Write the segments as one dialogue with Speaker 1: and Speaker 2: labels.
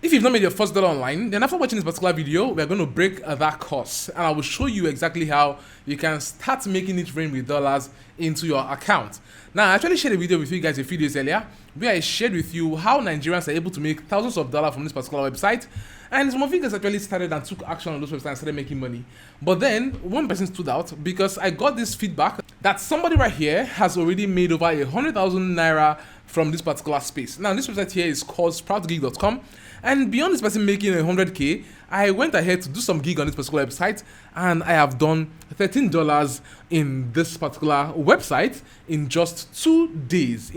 Speaker 1: If you've not made your first dollar online, then after watching this particular video, we're going to break that course, and I will show you exactly how you can start making it rain with dollars into your account. Now, I actually shared a video with you guys a few days earlier where I shared with you how Nigerians are able to make thousands of dollars from this particular website, and some of you guys actually started and took action on those websites and started making money. But then one person stood out because I got this feedback that somebody right here has already made over 100,000 naira from this particular space. Now, this website here is called Sproutgigs.com, and beyond this person making 100k, I went ahead to do some gig on this particular website, and I have done $13 in this particular website in just 2 days.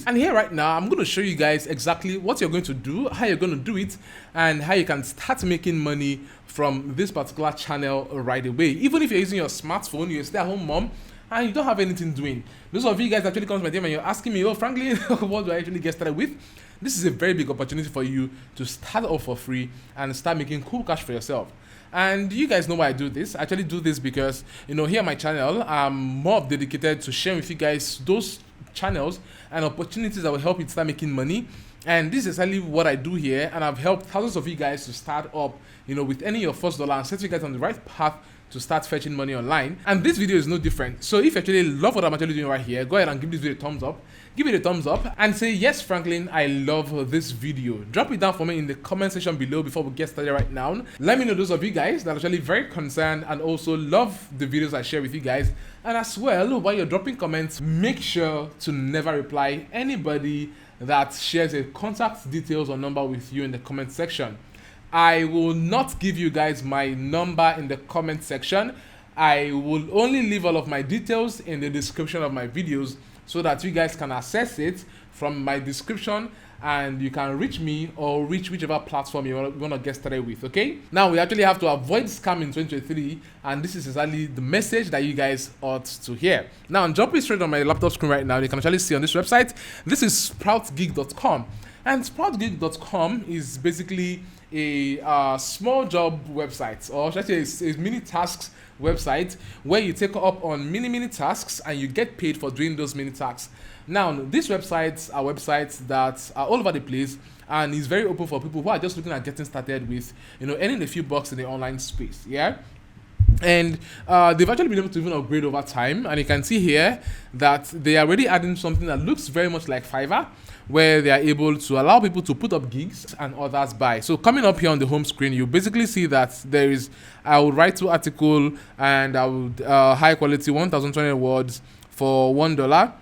Speaker 1: And here right now, I'm going to show you guys exactly what you're going to do, how you're going to do it, and how you can start making money from this particular channel right away. Even if you're using your smartphone, you're a stay-at-home mom, and you don't have anything doing. Those of you guys actually come to my team and you're asking me, oh, frankly, what do I actually get started with? This is a very big opportunity for you to start off for free and start making cool cash for yourself. And you guys know why I do this. I actually do this because, here on my channel, I'm more dedicated to sharing with you guys those channels and opportunities that will help you start making money. And this is exactly what I do here, and I've helped thousands of you guys to start up, with any of your first dollar and set you guys on the right path to start fetching money online. And this video is no different. So if you actually love what I'm actually doing right here, go ahead and give this video a thumbs up. Give it a thumbs up and say, yes, Franklin, I love this video. Drop it down for me in the comment section below before we get started right now. Let me know those of you guys that are actually very concerned and also love the videos I share with you guys. And as well, while you're dropping comments, make sure to never reply anybody that shares a contact details or number with you in the comment section. I will not give you guys my number in the comment section. I will only leave all of my details in the description of my videos so that you guys can access it from my description and you can reach me or reach whichever platform you want to get started with, okay? Now, we actually have to avoid scam in 2023, and this is exactly the message that you guys ought to hear. Now, I'm jumping straight on my laptop screen right now. You can actually see on this website, this is Sproutgigs.com, and Sproutgigs.com is basically a small job website, or should I say a mini tasks website where you take up on mini tasks and you get paid for doing those mini tasks. Now, these websites are websites that are all over the place and is very open for people who are just looking at getting started with, earning a few bucks in the online space. Yeah. And they've actually been able to even upgrade over time, and you can see here that they are already adding something that looks very much like Fiverr, where they are able to allow people to put up gigs and others buy. So coming up here on the home screen, you basically see that there is, I will write to article, and I would high quality 1,200 words for $1.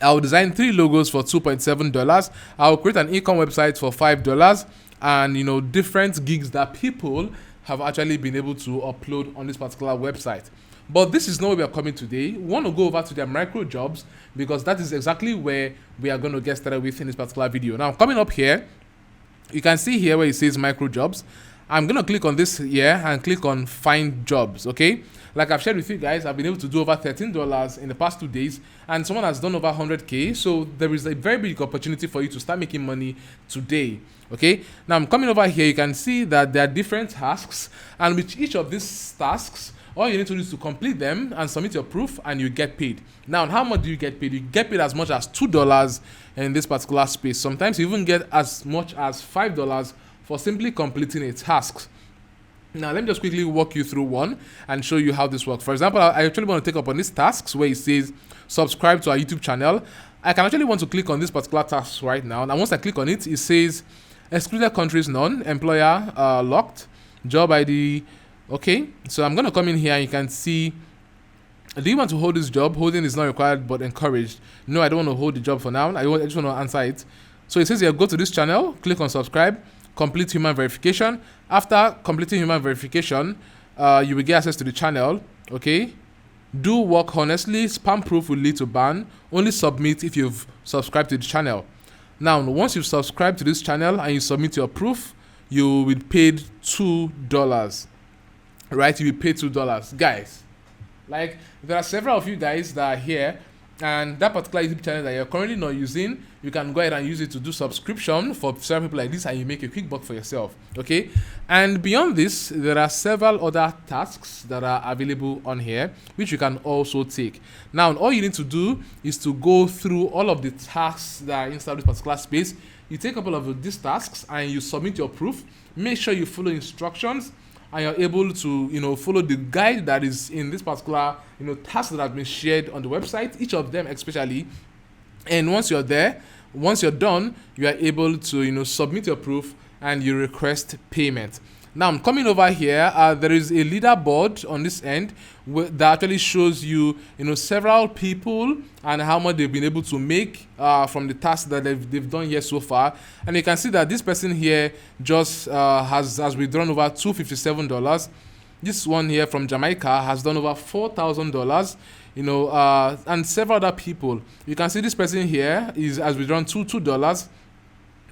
Speaker 1: I will design 3 logos for $2.7. I will create an e-com website for $5, and different gigs that people have actually been able to upload on this particular website. But this is not where we are coming today. We want to go over to their micro jobs because that is exactly where we are going to get started with in this particular video. Now, coming up here, you can see here where it says micro jobs. I'm going to click on this here and click on find jobs, okay? Like I've shared with you guys, I've been able to do over $13 in the past 2 days, and someone has done over 100k. So there is a very big opportunity for you to start making money today, okay? Now I'm coming over here. You can see that there are different tasks, and with each of these tasks, all you need to do is to complete them and submit your proof, and you get paid. Now, how much do you get paid? You get paid as much as $2 in this particular space. Sometimes you even get as much as $5 for simply completing a task. Now, let me just quickly walk you through one and show you how this works. For example, I actually want to take up on these tasks where it says subscribe to our YouTube channel. I can actually want to click on this particular task right now. Now, once I click on it, it says excluded countries none, employer locked, job ID. Okay, so I'm going to come in here and you can see, do you want to hold this job? Holding is not required but encouraged. No, I don't want to hold the job for now. I just want to answer it. So it says here, go to this channel, click on subscribe, complete human verification. After completing human verification, you will get access to the channel. Okay, do work honestly. Spam proof will lead to ban. Only submit if you've subscribed to the channel. Now, once you've subscribed to this channel and you submit your proof, you will be paid $2. Right, you will pay $2, guys. Like, there are several of you guys that are here, and that particular YouTube channel that you're currently not using, you can go ahead and use it to do subscription for several people like this, and you make a quick buck for yourself. Okay, and beyond this, there are several other tasks that are available on here which you can also take. Now, all you need to do is to go through all of the tasks that are inside this particular space. you take a couple of these tasks and you submit your proof. Make sure you follow instructions and you're able to follow the guide that is in this particular task that have been shared on the website, each of them especially. And once you're done, you are able to submit your proof and you request payment. Now I'm coming over here. There is a leaderboard on this end that actually shows you several people and how much they've been able to make from the tasks that they've done here so far. And you can see that this person here just has withdrawn over $257. This one here from Jamaica has done over $4,000. And several other people. You can see this person here has withdrawn $2.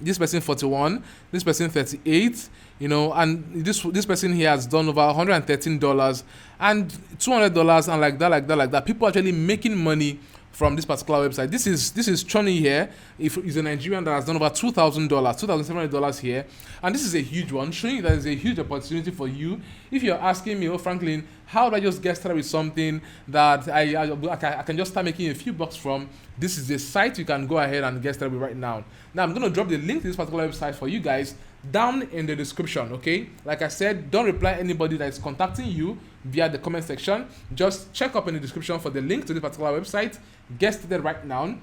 Speaker 1: This person 41, this person 38, and this person here has done over $113 and $200 and like that. People actually making money from this particular website. This is Choni here. If he's a Nigerian that has done over $2,000, $2,700 here, and this is a huge one, showing that there's a huge opportunity for you. If you're asking me, Franklin, how do I just get started with something that I can just start making a few bucks from? This is the site you can go ahead and get started with right now. Now I'm going to drop the link to this particular website for you guys down in the description, okay? Like I said, don't reply anybody that is contacting you via the comment section. Just check up in the description for the link to this particular website. Get started right now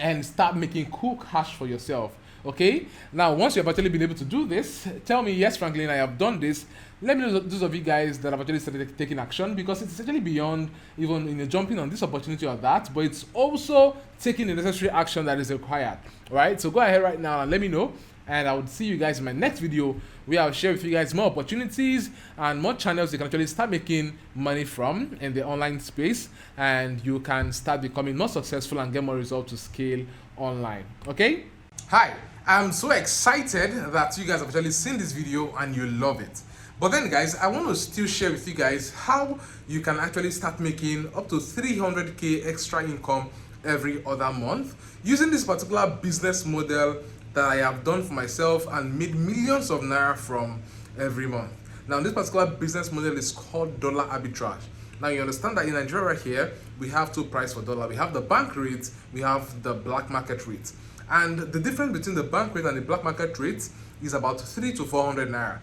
Speaker 1: and start making cool cash for yourself, okay? Now, once you have actually been able to do this, tell me, yes, Franklin, I have done this. Let me know those of you guys that have actually started taking action, because it's actually beyond even jumping on this opportunity or that, but it's also taking the necessary action that is required, right? So go ahead right now and let me know, and I will see you guys in my next video where I'll share with you guys more opportunities and more channels you can actually start making money from in the online space, and you can start becoming more successful and get more results to scale online, okay? Hi, I'm so excited that you guys have actually seen this video and you love it. But then guys, I want to still share with you guys how you can actually start making up to 300k extra income every other month using this particular business model that I have done for myself and made millions of naira from every month. Now this particular business model is called dollar arbitrage. Now you understand that in Nigeria right here, we have two prices for dollar. We have the bank rate, we have the black market rate. And the difference between the bank rate and the black market rate is about 300 to 400 naira.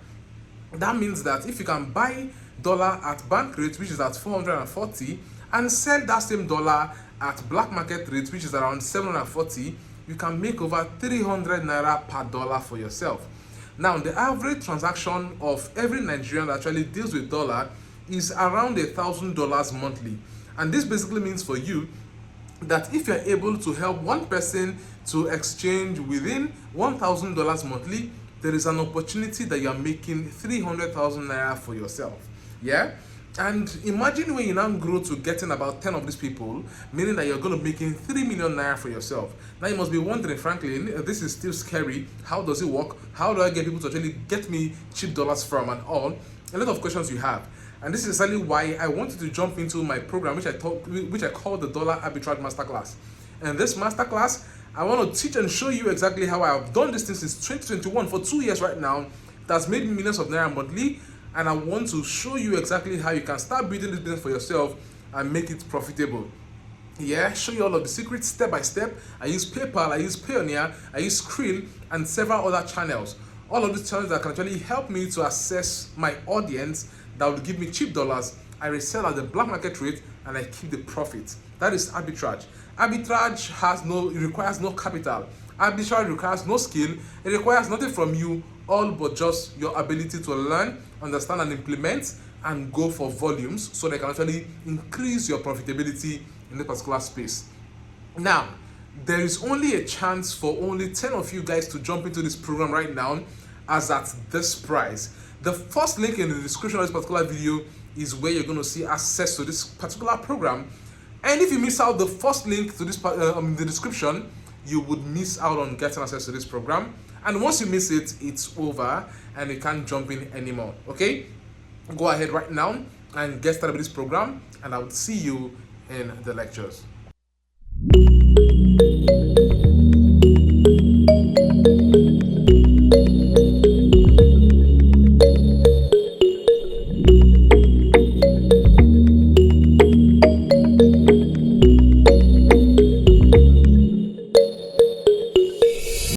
Speaker 1: That means that if you can buy dollar at bank rate, which is at 440, and sell that same dollar at black market rate, which is around 740, you can make over 300 naira per dollar for yourself. Now, the average transaction of every Nigerian that actually deals with dollar is around $1,000 monthly. And this basically means for you that if you're able to help one person to exchange within $1,000 monthly, there is an opportunity that you're making 300,000 naira for yourself. Yeah? And imagine when you now grow to getting about 10 of these people, meaning that you're going to be making 3 million naira for yourself. Now you must be wondering, Franklin, this is still scary. How does it work? How do I get people to actually get me cheap dollars from and all? A lot of questions you have. And this is exactly why I wanted to jump into my program, which I call the Dollar Arbitrage Masterclass. And this masterclass, I want to teach and show you exactly how I have done this thing since 2021 for 2 years right now. That's made me millions of naira monthly, and I want to show you exactly how you can start building this business for yourself and make it profitable. Yeah, show you all of the secrets step by step. I use PayPal, I use Payoneer, I use Skrill, and several other channels. All of these channels that can actually help me to assess my audience that will give me cheap dollars. I resell at the black market rate and I keep the profit. That is arbitrage. Arbitrage requires no capital. Arbitrage requires no skill. It requires nothing from you, all but just your ability to learn, understand, and implement, and go for volumes so they can actually increase your profitability in the particular space. Now, there is only a chance for only 10 of you guys to jump into this program right now, as at this price. The first link in the description of this particular video is where you're going to see access to this particular program. And if you miss out the first link to this in the description, you would miss out on getting access to this program. And once you miss it, it's over and you can't jump in anymore. Okay? Go ahead right now and get started with this program, and I will see you in the lectures.